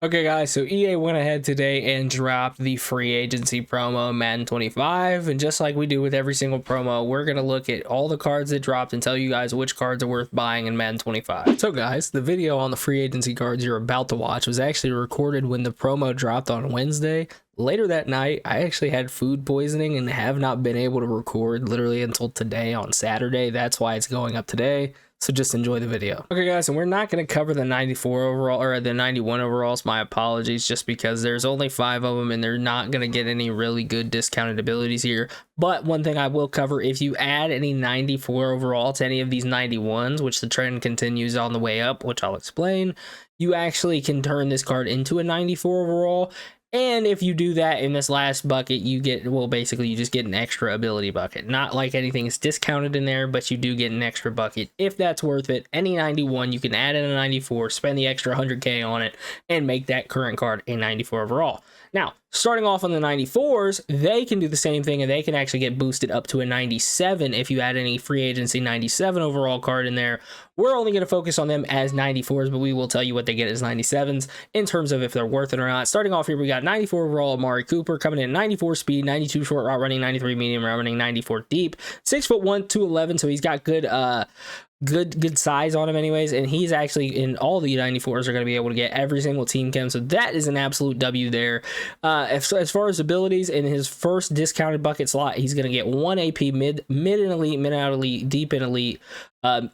Okay guys, so EA went ahead today and dropped the free agency promo Madden 25, and just like we do with every single promo, we're going to look at all the cards that dropped and tell you guys which cards are worth buying in Madden 25. So guys, the video on the free agency cards you're about to watch was actually recorded when the promo dropped on Wednesday. Later that night, I actually had food poisoning and have not been able to record literally until today on Saturday. That's why it's going up today. So just enjoy the video. Okay guys, and we're not going to cover the 94 overall or the 91 overalls. My apologies, just because there's only 5 of them and they're not going to get any really good discounted abilities here. But one thing I will cover, if you add any 94 overall to any of these 91s, which the trend continues on the way up, which I'll explain, you actually can turn this card into a 94 overall. And if you do that in this last bucket, you get, well, basically you just get an extra ability bucket. Not like anything is discounted in there, but you do get an extra bucket if that's worth it. Any 91, you can add in a 94, spend the extra 100k on it, and make that current card a 94 overall. Now, starting off on the 94s, they can do the same thing, and they can actually get boosted up to a 97 if you add any free agency 97 overall card in there. We're only going to focus on them as 94s, but we will tell you what they get as 97s in terms of if they're worth it or not. Starting off here, we got 94 overall Amari Cooper coming in 94 speed, 92 short route running, 93 medium route running, 94 deep, 6'1", 211. So he's got good good size on him anyways, and he's actually in all the 94s are going to be able to get every single team chem, so that is an absolute W there. As far as abilities, in his first discounted bucket slot, he's going to get 1 AP mid and elite, mid out elite, deep and elite,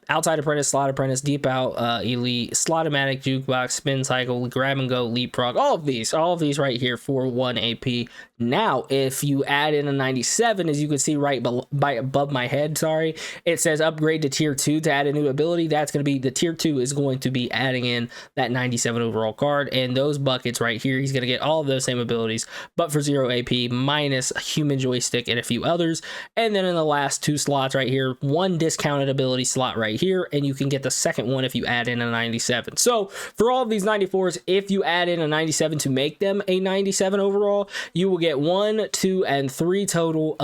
outside apprentice, slot apprentice, deep out elite, slot-o-matic, jukebox, spin cycle, grab and go, leapfrog, all of these right here for 1 AP. Now if you add in a 97, as you can see right above my head, sorry, it says upgrade to tier 2 to add a new ability. That's going to be the tier 2 is going to be adding in that 97 overall card, and those buckets right here, he's going to get all of those same abilities but for 0 AP minus a human joystick and a few others. And then in the last 2 slots right here, 1 discounted ability slot right here, and you can get the second one if you add in a 97. So for all of these 94s, if you add in a 97 to make them a 97 overall, you will get 1, 2, and 3 total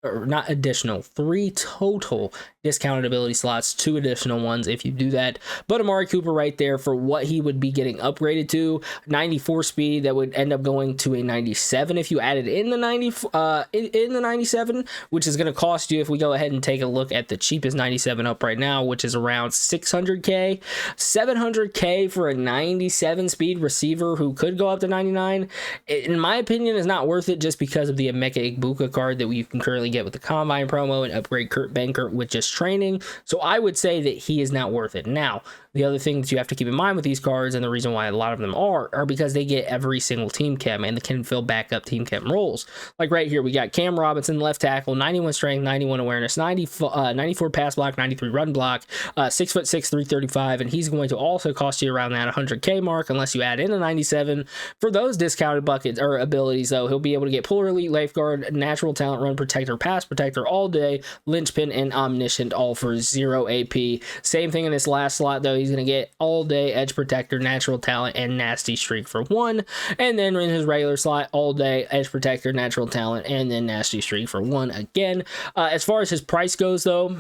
not additional, 3 total discounted ability slots, 2 additional ones if you do that. But Amari Cooper right there for what he would be getting upgraded to, 94 speed, that would end up going to a 97 if you added in the 97, which is going to cost you, if we go ahead and take a look at the cheapest 97 up right now, which is around 600k, 700k for a 97 speed receiver who could go up to 99. In my opinion, is not worth it, just because of the Emeka Egbuka card that we can currently get with the Combine promo and upgrade Kurt Benkert with just training. So I would say that he is not worth it. Now, the other thing that you have to keep in mind with these cards, and the reason why a lot of them are because they get every single team chem and they can fill back up team chem roles. Like right here, we got Cam Robinson, left tackle, 91 strength, 91 awareness, 94 pass block, 93 run block, 6'6", 335, and he's going to also cost you around that 100k mark unless you add in a 97. For those discounted buckets or abilities, though, he'll be able to get Puller Elite, Lifeguard, Natural Talent, Run Protector, Pass Protector all day, Linchpin, and Omniscient, all for 0 AP. Same thing in this last slot, though. He's going to get all day Edge Protector, Natural Talent, and Nasty Streak for 1. And then in his regular slot, all day Edge Protector, Natural Talent, and then Nasty Streak for 1 again. As far as his price goes, though,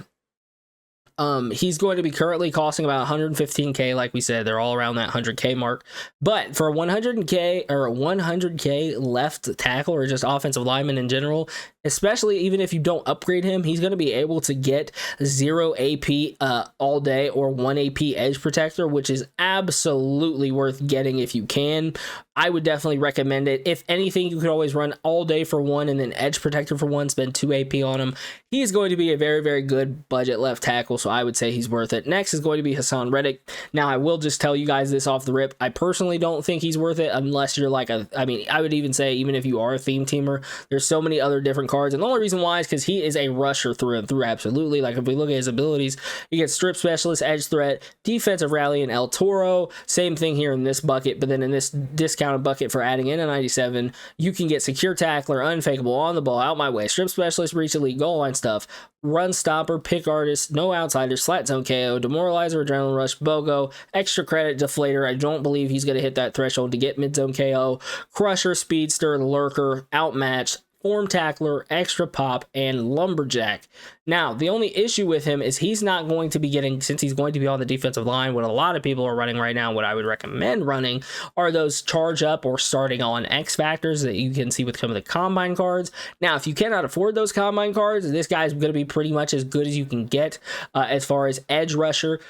he's going to be currently costing about 115k. Like we said, they're all around that 100k mark. But for a 100k or a 100k left tackle or just offensive lineman in general, especially even if you don't upgrade him, he's going to be able to get 0 AP all day or 1 AP edge protector, which is absolutely worth getting if you can. I would definitely recommend it. If anything, you could always run all day for 1 and then edge protector for 1, spend 2 AP on him. He's going to be a very, very good budget left tackle, so I would say he's worth it. Next is going to be Hassan Reddick. Now, I will just tell you guys this off the rip. I personally don't think he's worth it unless you're like I would even say, even if you are a theme teamer, there's so many other different cards, and the only reason why is because he is a rusher through and through, absolutely. Like, if we look at his abilities, he gets strip specialist, edge threat, defensive rally, and El Toro. Same thing here in this bucket, but then in this discounted bucket for adding in a 97, you can get secure tackler, unfakeable, on the ball, out my way, strip specialist, reach elite, goal line stuff, run stopper, pick artist, no outsiders, flat zone KO, demoralizer, adrenaline rush, BOGO, extra credit, deflator. I don't believe he's going to hit that threshold to get mid zone KO, crusher, speedster, lurker, outmatched, form tackler, extra pop, and lumberjack. Now, the only issue with him is he's not going to be getting, since he's going to be on the defensive line, what a lot of people are running right now, what I would recommend running are those charge up or starting on X factors that you can see with some of the combine cards. Now, if you cannot afford those combine cards, this guy's going to be pretty much as good as you can get as far as edge rusher.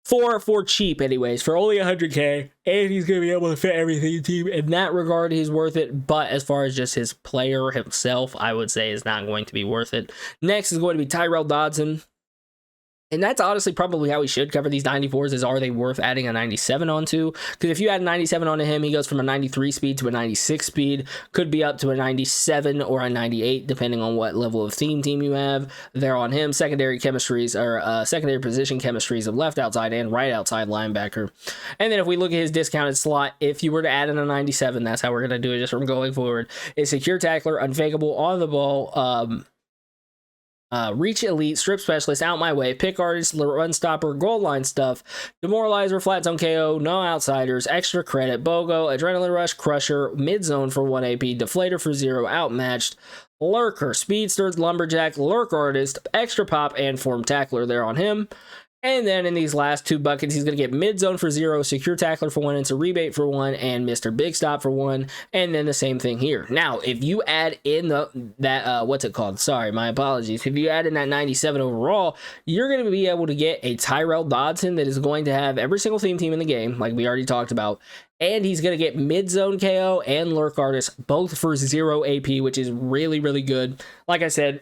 For cheap anyways, for only 100k, and he's going to be able to fit everything in team. In that regard, he's worth it, but as far as just his player himself, I would say is not going to be worth it. Next is going to be Tyrell Dodson. And that's honestly probably how we should cover these 94s, is are they worth adding a 97 onto? Because if you add a 97 onto him, he goes from a 93 speed to a 96 speed, could be up to a 97 or a 98, depending on what level of team you have there on him. Secondary chemistries, or secondary position chemistries of left outside and right outside linebacker. And then if we look at his discounted slot, if you were to add in a 97, that's how we're going to do it just from going forward, is secure tackler, unfakeable, on the ball, reach elite, strip specialist, out my way, pick artist, run stopper, goal line stuff, demoralizer, flat zone KO, no outsiders, extra credit, BOGO, adrenaline rush, crusher, mid zone for 1 AP, deflator for 0, outmatched, lurker, speedster, lumberjack, lurk artist, extra pop, and form tackler there on him. And then in these last two buckets, he's going to get mid zone for 0, secure tackler for 1, into rebate for 1, and Mr. Big Stop for 1. And then the same thing here. Now, if you add in what's it called? Sorry, my apologies. If you add in that 97 overall, you're going to be able to get a Tyrell Dodson that is going to have every single team in the game, like we already talked about. And he's going to get mid zone KO and lurk artist, both for 0 AP, which is really, really good. Like I said,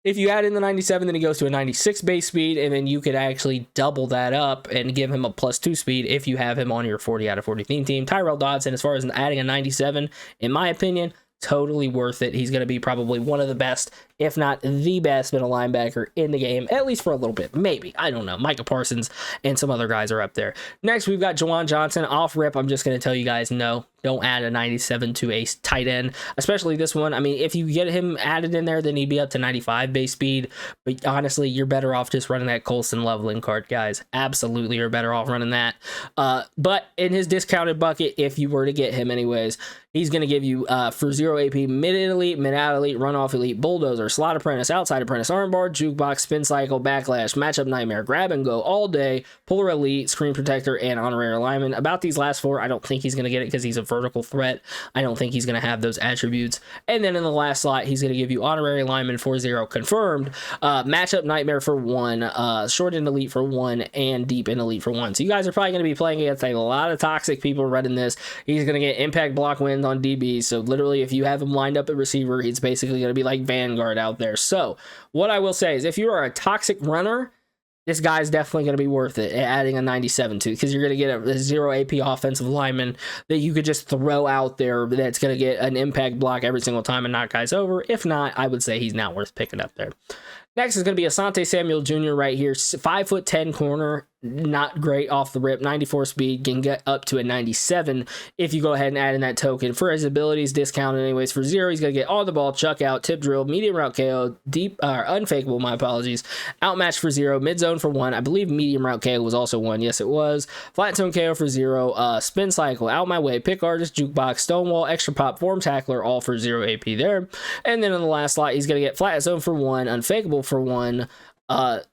if you add in the 97, then he goes to a 96 base speed, and then you could actually double that up and give him a +2 speed if you have him on your 40 out of 40 team. Tyrell Dodson, as far as adding a 97, in my opinion, totally worth it. He's going to be probably one of the best, if not the best, middle linebacker in the game, at least for a little bit. Maybe. I don't know. Micah Parsons and some other guys are up there. Next, we've got Juwan Johnson. Off rip, I'm just going to tell you guys, no, don't add a 97 to a tight end, especially this one. I mean, if you get him added in there, then he'd be up to 95 base speed. But honestly, you're better off just running that Colston leveling card, guys. Absolutely, you're better off running that. But in his discounted bucket, if you were to get him anyways, he's going to give you for 0 AP, mid-elite, mid-out elite, run-off elite, bulldozer, slot apprentice, outside apprentice, armbar, jukebox, spin cycle, backlash, matchup nightmare, grab and go all day, puller elite, screen protector, and honorary lineman. About these last four, I don't think he's going to get it because he's a vertical threat. I don't think he's going to have those attributes. And then in the last slot, he's going to give you honorary lineman for 0 confirmed, matchup nightmare for 1, short and elite for 1, and deep and elite for 1. So you guys are probably going to be playing against a lot of toxic people running this. He's going to get impact block wins on DB. So literally, if you have him lined up at receiver, he's basically going to be like Vanguard out there. So what I will say is, if you are a toxic runner, this guy's definitely going to be worth it, adding a 97 to, because you're going to get a 0 AP offensive lineman that you could just throw out there that's going to get an impact block every single time and knock guys over. If not, I would say he's not worth picking up there. Next is going to be Asante Samuel Jr. right here, 5'10" corner, not great off the rip, 94 speed, can get up to a 97 if you go ahead and add in that token. For his abilities, discounted anyways. For 0, he's going to get on the ball, chuck out, tip drill, medium route KO, deep, unfakeable, my apologies, outmatch for 0, mid zone for 1, I believe medium route KO was also 1, yes it was, flat zone KO for 0, spin cycle, out my way, pick artist, jukebox, stonewall, extra pop, form tackler, all for 0 AP there. And then in the last slot, he's going to get flat zone for 1, unfakeable for 1,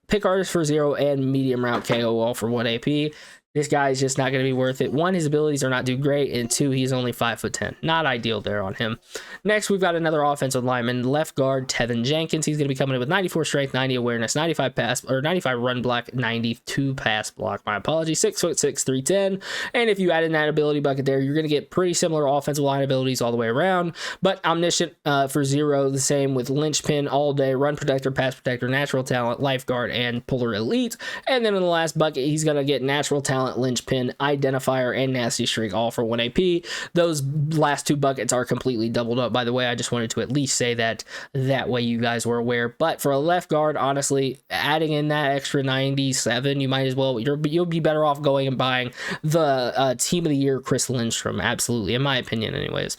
pick artist for 0, and medium route KO all for 1 AP. This guy is just not going to be worth it. 1, his abilities are not too great, and 2, he's only 5'10". Not ideal there on him. Next, we've got another offensive lineman, left guard Tevin Jenkins. He's going to be coming in with 94 strength, 90 awareness, 95 pass, or 95 run block, 92 pass block. My apologies. 6'6", 310. And if you add in that ability bucket there, you're going to get pretty similar offensive line abilities all the way around. But omniscient for 0, the same with linchpin all day, run protector, pass protector, natural talent, lifeguard, and puller elite. And then in the last bucket, he's going to get natural talent, linchpin, identifier, and nasty streak all for 1 AP. Those last two buckets are completely doubled up, by the way. I just wanted to at least say that way you guys were aware. But for a left guard, honestly, adding in that extra 97, you might as well, you'll be better off going and buying the team of the year Chris Lindstrom, absolutely, in my opinion anyways.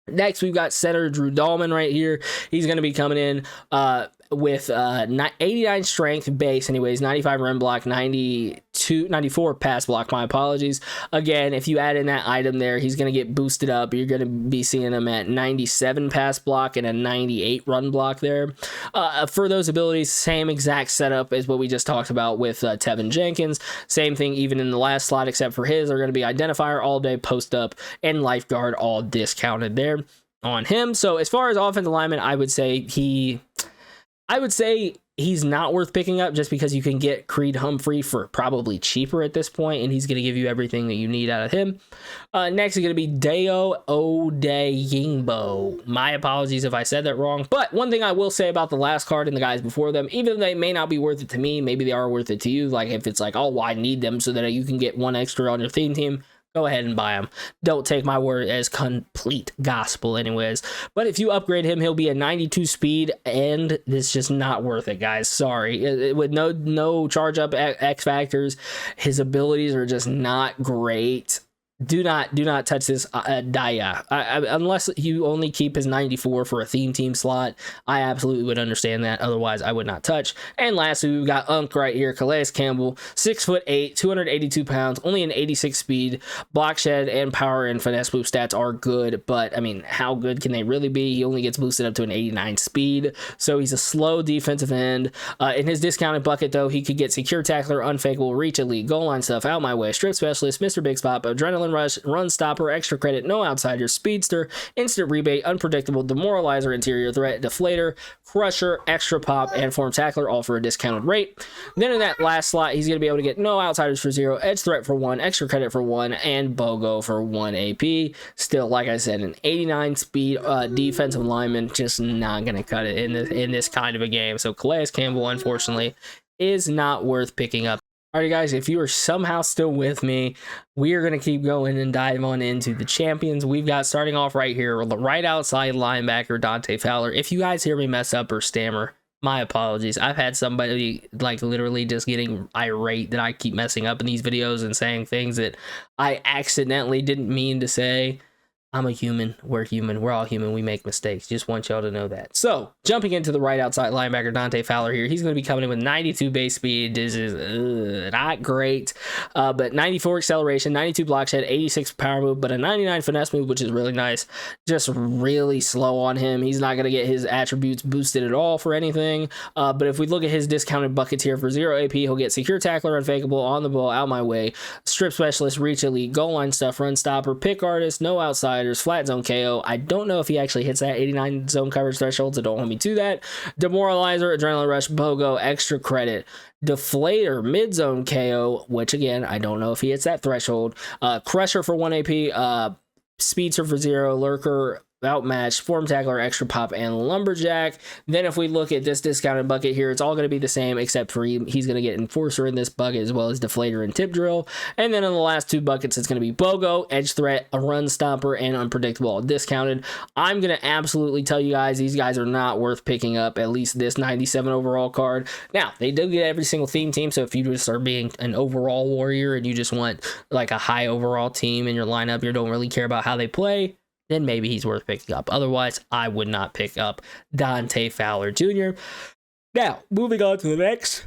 Next, we've got center Drew Dahlman right here. He's going to be coming in with 89 strength base anyways, 95 run block, 94 pass block, my apologies. Again, if you add in that item there, he's going to get boosted up. You're going to be seeing him at 97 pass block and a 98 run block there. For those abilities, same exact setup as what we just talked about with Tevin Jenkins. Same thing even in the last slot, except for his are going to be Identifier all day, Post Up, and Lifeguard all discounted there on him. So as far as offensive lineman, I would say he's not worth picking up, just because you can get Creed Humphrey for probably cheaper at this point, and he's going to give you everything that you need out of him. Next is going to be Dayo Odeyingbo. My apologies if I said that wrong, but one thing I will say about the last card and the guys before them, even though they may not be worth it to me, maybe they are worth it to you. Like if it's like, oh, well, I need them so that you can get one extra on your theme team, go ahead and buy him. Don't take my word as complete gospel anyways. But if you upgrade him, he'll be a 92 speed, and it's just not worth it, guys. Sorry. With no charge up X factors, his abilities are just not great. Do not touch this Daya. Unless you only keep his 94 for a theme team slot, I absolutely would understand that. Otherwise, I would not touch. And lastly, we've got Unk right here, Calais Campbell, 6'8", 282 pounds, only an 86 speed. Block shed and power and finesse move stats are good, but I mean, how good can they really be? He only gets boosted up to an 89 speed, so he's a slow defensive end. In his discounted bucket, though, he could get secure tackler, unfakeable, reach elite, goal line stuff, out my way, strip specialist, Mr. Big Spot, adrenaline rush, run stopper, extra credit, no outsider, speedster, instant rebate, unpredictable, demoralizer, interior threat, deflator, crusher, extra pop, and form tackler, all for a discounted rate. Then in that last slot, he's going to be able to get no outsiders for 0, edge threat for 1, extra credit for 1, and BOGO for 1 AP. Still, like I said, an 89 speed defensive lineman, just not going to cut it in this kind of a game. So Calais Campbell, unfortunately, is not worth picking up. Alright guys, if you are somehow still with me, we are going to keep going and dive on into the champions. We've got, starting off right here, the right outside linebacker, Dante Fowler. If you guys hear me mess up or stammer, my apologies. I've had somebody like literally just getting irate that I keep messing up in these videos and saying things that I accidentally didn't mean to say. I'm a human. We're human. We're all human. We make mistakes. Just want y'all to know that. So, jumping into the right outside linebacker, Dante Fowler here. He's going to be coming in with 92 base speed. This is not great. But 94 acceleration, 92 block shed, 86 power move, but a 99 finesse move, which is really nice. Just really slow on him. He's not going to get his attributes boosted at all for anything. But if we look at his discounted buckets here, for 0 AP, he'll get secure tackler, unfakeable, on the ball, out my way, strip specialist, reach elite, goal line stuff, run stopper, pick artist, no outside, flat zone KO. I don't know if he actually hits that 89 zone coverage threshold, so don't hold me to that. Demoralizer, adrenaline rush, BOGO, extra credit, deflator, mid zone KO, which again, I don't know if he hits that threshold. Crusher for 1 AP, speedster for 0, lurker, outmatched, form tackler, extra pop, and lumberjack. Then if we look at this discounted bucket here, it's all going to be the same, except for he's going to get enforcer in this bucket, as well as deflator and tip drill. And then in the last two buckets, it's going to be BOGO, edge threat, a run stopper, and unpredictable, all discounted. I'm going to absolutely tell you guys, these guys are not worth picking up, at least this 97 overall card. Now, they do get every single theme team, so if you just are being an overall warrior and you just want like a high overall team in your lineup, you don't really care about how they play, then maybe he's worth picking up. Otherwise, I would not pick up Dante Fowler Jr. Now, moving on to the next.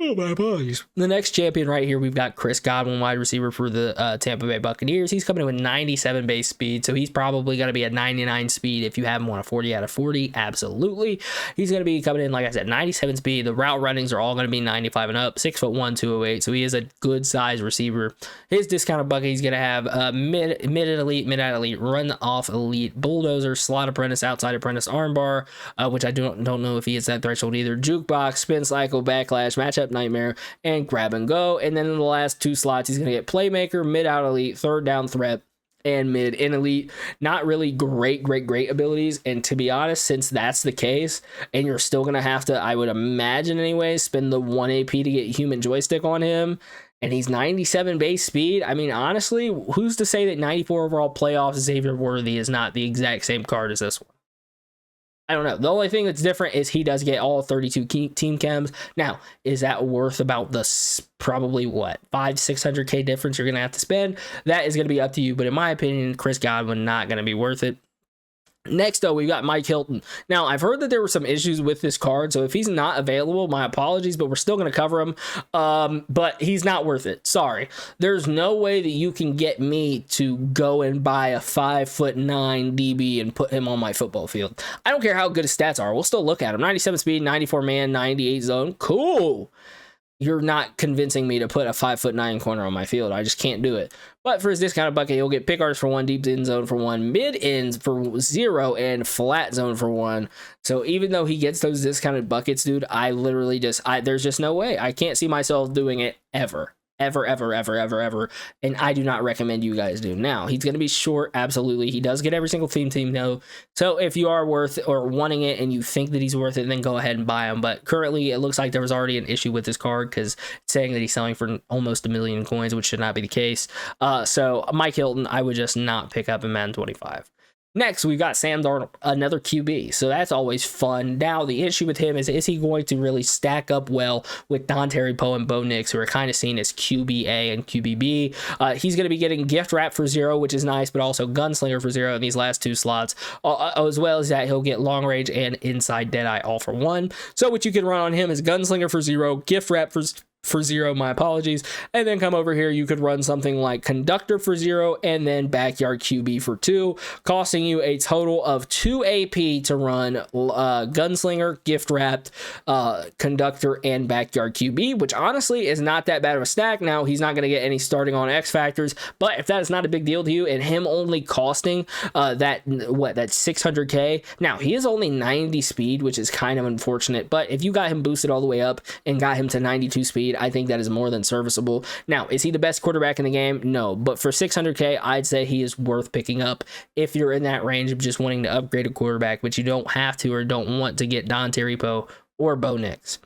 Oh, my apologies. The next champion right here, we've got Chris Godwin, wide receiver for the Tampa Bay Buccaneers. He's coming in with 97 base speed, so he's probably going to be a 99 speed if you have him on a 40 out of 40. Absolutely. He's going to be coming in, like I said, 97 speed. The route runnings are all going to be 95 and up, 6'1", 208, so he is a good size receiver. His discounted bucket, he's going to have mid elite, mid elite, run off elite, bulldozer, slot apprentice, outside apprentice, armbar, which I don't know if he hits that threshold either. Jukebox, spin cycle, backlash, matchup nightmare, and grab and go. And then in the last two slots, he's going to get playmaker, mid out elite, third down threat, and mid in elite. Not really great abilities. And to be honest, since that's the case, and you're still going to have to, I would imagine anyway, spend the 1 AP to get human joystick on him, and he's 97 base speed, I mean, honestly, who's to say that 94 overall playoffs Xavier Worthy is not the exact same card as this one? I don't know. The only thing that's different is he does get all 32 team chems. Now, is that worth about the probably what, 500-600K difference you're going to have to spend? That is going to be up to you. But in my opinion, Chris Godwin not going to be worth it. Next, though, we've got Mike Hilton. Now, I've heard that there were some issues with this card, so if he's not available, my apologies, but we're still going to cover him. But he's not worth it. Sorry. There's no way that you can get me to go and buy a 5'9" DB and put him on my football field. I don't care how good his stats are. We'll still look at him. 97 speed, 94 man, 98 zone. Cool. You're not convincing me to put a 5'9" corner on my field. I just can't do it. But for his discounted bucket, he'll get pick artist for 1, deep end zone for 1, mid ends for 0, and flat zone for 1. So even though he gets those discounted buckets, dude, I literally there's just no way. I can't see myself doing it ever. Ever. And I do not recommend you guys do. Now, he's going to be short. Absolutely. He does get every single team though. So if you are worth or wanting it and you think that he's worth it, then go ahead and buy him. But currently, it looks like there was already an issue with this card because it's saying that he's selling for almost 1 million coins, which should not be the case. So Mike Hilton, I would just not pick up in Madden 25. Next, we've got Sam Darnold, another QB, so that's always fun. Now, the issue with him is he going to really stack up well with Dontari Poe and Bo Nix, who are kind of seen as QBA and QBB? He's going to be getting gift wrap for 0, which is nice, but also gunslinger for 0 in these last 2 slots, as well as that he'll get long range and inside deadeye all for 1. So what you can run on him is gunslinger for 0, gift wrap for 0, my apologies, and then come over here, you could run something like conductor for 0 and then backyard QB for 2, costing you a total of 2 AP to run gunslinger, gift wrapped, conductor, and backyard QB, which honestly is not that bad of a stack. Now, he's not going to get any starting on X factors, but if that is not a big deal to you, and him only costing that 600k, now he is only 90 speed, which is kind of unfortunate, but if you got him boosted all the way up and got him to 92 speed, I think that is more than serviceable. Now, is he the best quarterback in the game? No, but for 600k, I'd say he is worth picking up if you're in that range of just wanting to upgrade a quarterback, but you don't have to or don't want to get Dontari Poe or Bo Nix.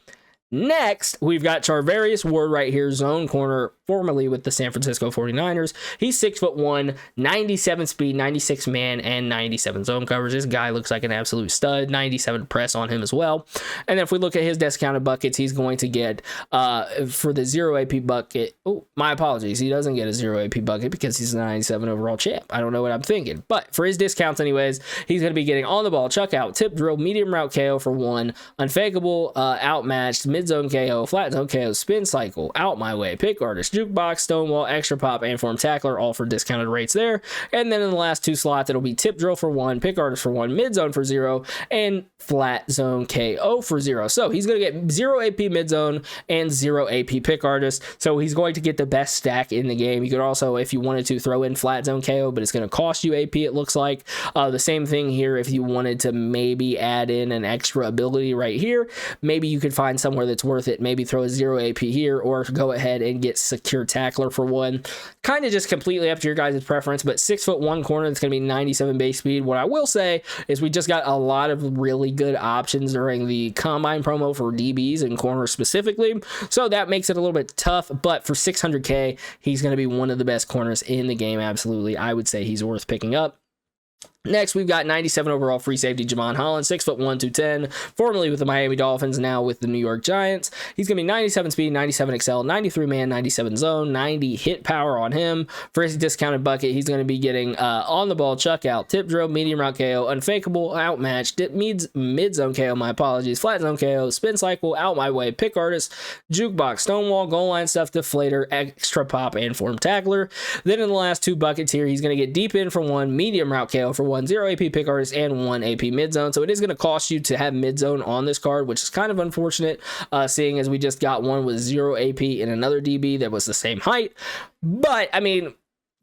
Next, we've got Charvarius Ward right here, zone corner, formerly with the San Francisco 49ers. He's 6'1", 97 speed, 96 man, and 97 zone coverage. This guy looks like an absolute stud. 97 press on him as well. And then if we look at his discounted buckets, he's going to get, for the 0 AP bucket, oh, my apologies, he doesn't get a 0 AP bucket because he's a 97 overall champ. I don't know what I'm thinking. But for his discounts anyways, he's going to be getting on the ball, chuck out, tip drill, medium route KO for 1, unfakeable, outmatched, mid zone KO, flat zone KO, spin cycle, out my way, pick artist, jukebox, stonewall, extra pop, and form tackler, all for discounted rates there. And then in the last 2 slots, it'll be tip drill for 1, pick artist for 1, mid zone for 0, and flat zone KO for 0. So he's going to get 0 AP mid zone and 0 AP pick artist. So he's going to get the best stack in the game. You could also, if you wanted to, throw in flat zone KO, but it's going to cost you AP, it looks like. The same thing here if you wanted to maybe add in an extra ability right here. Maybe you could find somewhere that's worth it. Maybe throw a 0 AP here or go ahead and get secure tackler for 1. Kind of just completely up to your guys' preference, but 6'1" corner that's going to be 97 base speed. What I will say is we just got a lot of really good options during the combine promo for DBs and corners specifically, so that makes it a little bit tough, but for 600k, he's going to be one of the best corners in the game. Absolutely, I would say he's worth picking up. Next, we've got 97 overall free safety Javon Holland, 6'1", 210, formerly with the Miami Dolphins, now with the New York Giants. He's going to be 97 speed, 97 excel, 93 man, 97 zone, 90 hit power on him. For his discounted bucket, he's going to be getting on the ball, chuck out, tip drill, medium route KO, unfakeable, outmatched, mid zone KO, my apologies, flat zone KO, spin cycle, out my way, pick artist, jukebox, stonewall, goal line stuff, deflator, extra pop, and form tackler. Then in the last 2 buckets here, he's going to get deep in for 1, medium route KO for 1, 0 AP pick artist, and 1 AP mid zone. So it is going to cost you to have mid zone on this card, which is kind of unfortunate, seeing as we just got one with 0 AP in another DB that was the same height. But I mean,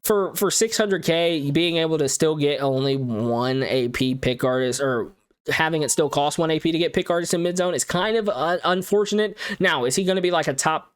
for 600k, being able to still get only 1 AP pick artist, or having it still cost 1 AP to get pick artist in mid zone, is kind of unfortunate. Now, is he going to be like a top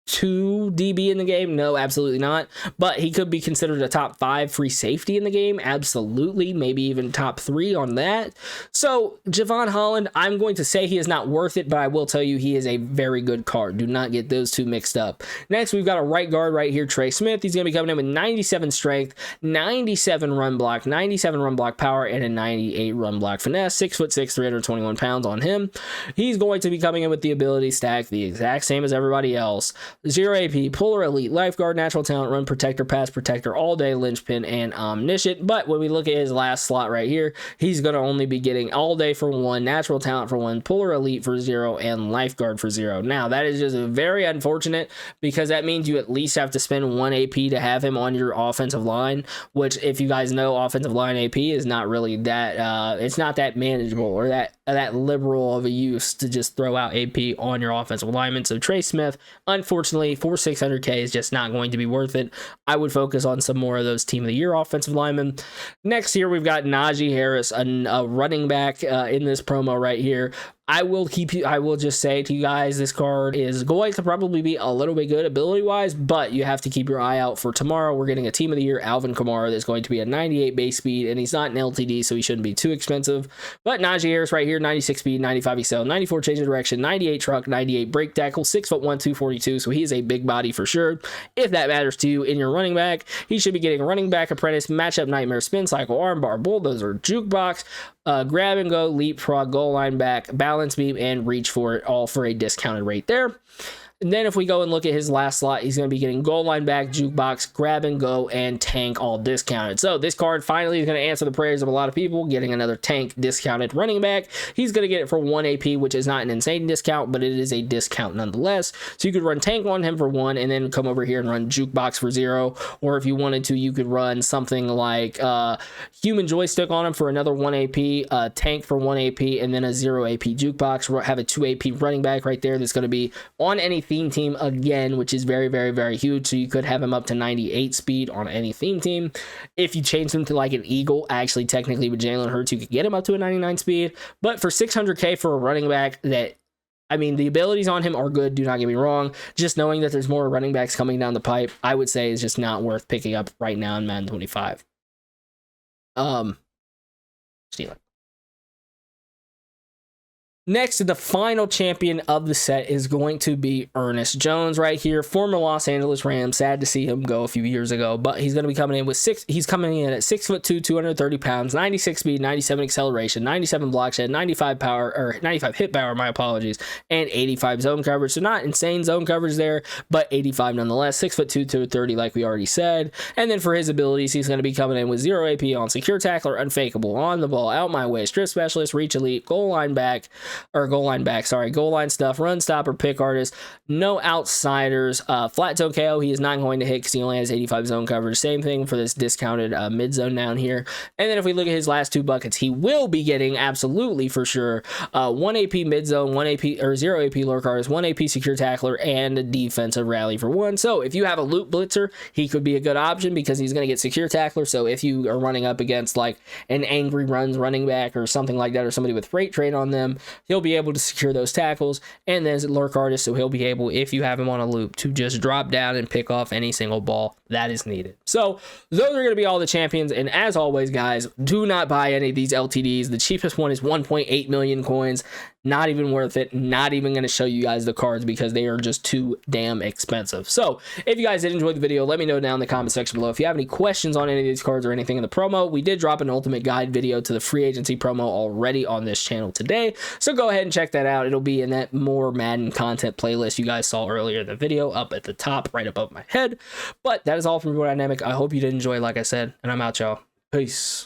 2 DB in the game? No, absolutely not. But he could be considered a top 5 free safety in the game. Absolutely. Maybe even top 3 on that. So Javon Holland, I'm going to say he is not worth it, but I will tell you he is a very good card. Do not get those two mixed up. Next, we've got a right guard right here, Trey Smith. He's going to be coming in with 97 strength, 97 run block, 97 run block power, and a 98 run block finesse. 6'6", 321 pounds on him. He's going to be coming in with the ability stack, the exact same as everybody else. 0 AP, Polar Elite, Lifeguard, Natural Talent, Run Protector, Pass Protector, All Day, Linchpin, and Omniscient. But when we look at his last slot right here, he's going to only be getting All Day for 1, Natural Talent for 1, Polar Elite for 0, and Lifeguard for 0. Now, that is just very unfortunate because that means you at least have to spend 1 AP to have him on your offensive line, which, if you guys know, offensive line AP is not really that, it's not that manageable or that liberal of a use to just throw out AP on your offensive lineman. So Trey Smith, unfortunately, for 600K is just not going to be worth it. I would focus on some more of those Team of the Year offensive linemen. Next here, we've got Najee Harris, a running back in this promo right here. I will just say to you guys, this card is going to probably be a little bit good ability-wise, but you have to keep your eye out for tomorrow. We're getting a Team of the Year, Alvin Kamara, that's going to be a 98 base speed, and he's not an LTD, so he shouldn't be too expensive. But Najee Harris right here, 96 speed, 95 excel, 94 change of direction, 98 truck, 98 break tackle, 6'1", 242, so he is a big body for sure. If that matters to you in your running back, he should be getting running back apprentice, matchup nightmare, spin cycle, armbar, bulldozer, jukebox, grab and go, leapfrog, goal line back, balance beam, and reach for it, all for a discounted rate there. And then if we go and look at his last slot, he's going to be getting goal line back, jukebox, grab and go, and tank all discounted. So this card finally is going to answer the prayers of a lot of people, getting another tank discounted running back. He's going to get it for 1 AP, which is not an insane discount, but it is a discount nonetheless. So you could run tank on him for 1 and then come over here and run jukebox for 0. Or if you wanted to, you could run something like human joystick on him for another 1 AP, tank for 1 AP, and then a 0 AP jukebox. Have a 2 AP running back right there that's going to be on any theme team again, which is very, very, very huge. So you could have him up to 98 speed on any theme team. If you change him to like an Eagle, actually technically with Jalen Hurts, you could get him up to a 99 speed. But for 600K for a running back, that, I mean, the abilities on him are good, do not get me wrong. Just knowing that there's more running backs coming down the pipe, I would say is just not worth picking up right now in Madden 25. Stealing. Next, the final champion of the set is going to be Ernest Jones right here, former Los Angeles Rams. Sad to see him go a few years ago, but he's going to be coming in with he's coming in at 6'2", 230 pounds, 96 speed, 97 acceleration, 97 block shed, 95 power, or 95 hit power, my apologies, and 85 zone coverage. So not insane zone coverage there, but 85 nonetheless. 6'2", 230, like we already said. And then for his abilities, he's going to be coming in with 0 AP on secure tackler, unfakeable, on the ball, out my way, strip specialist, reach elite, goal line back, or goal line back, sorry, goal line stuff, run stopper, pick artist, no outsiders, flat zone KO, he is not going to hit because he only has 85 zone coverage. Same thing for this discounted mid zone down here. And then if we look at his last 2 buckets, he will be getting absolutely for sure 1 AP mid zone, 1 AP or 0 AP lurk artist, 1 AP secure tackler, and a defensive rally for 1. So if you have a loot blitzer, he could be a good option because he's going to get secure tackler. So if you are running up against like an angry runs running back or something like that, or somebody with freight train on them, he'll be able to secure those tackles. And then as a lurk artist, so he'll be able, if you have him on a loop, to just drop down and pick off any single ball that is needed. So those are going to be all the champions. And as always, guys, do not buy any of these LTDs. The cheapest one is 1.8 million coins. Not even worth it. Not even going to show you guys the cards because they are just too damn expensive. So if you guys did enjoy the video, let me know down in the comment section below. If you have any questions on any of these cards or anything in the promo, we did drop an ultimate guide video to the free agency promo already on this channel today. So go ahead and check that out. It'll be in that more Madden content playlist you guys saw earlier in the video up at the top, right above my head. But that is all from Real Dynamic. I hope you did enjoy, like I said, and I'm out, y'all. Peace.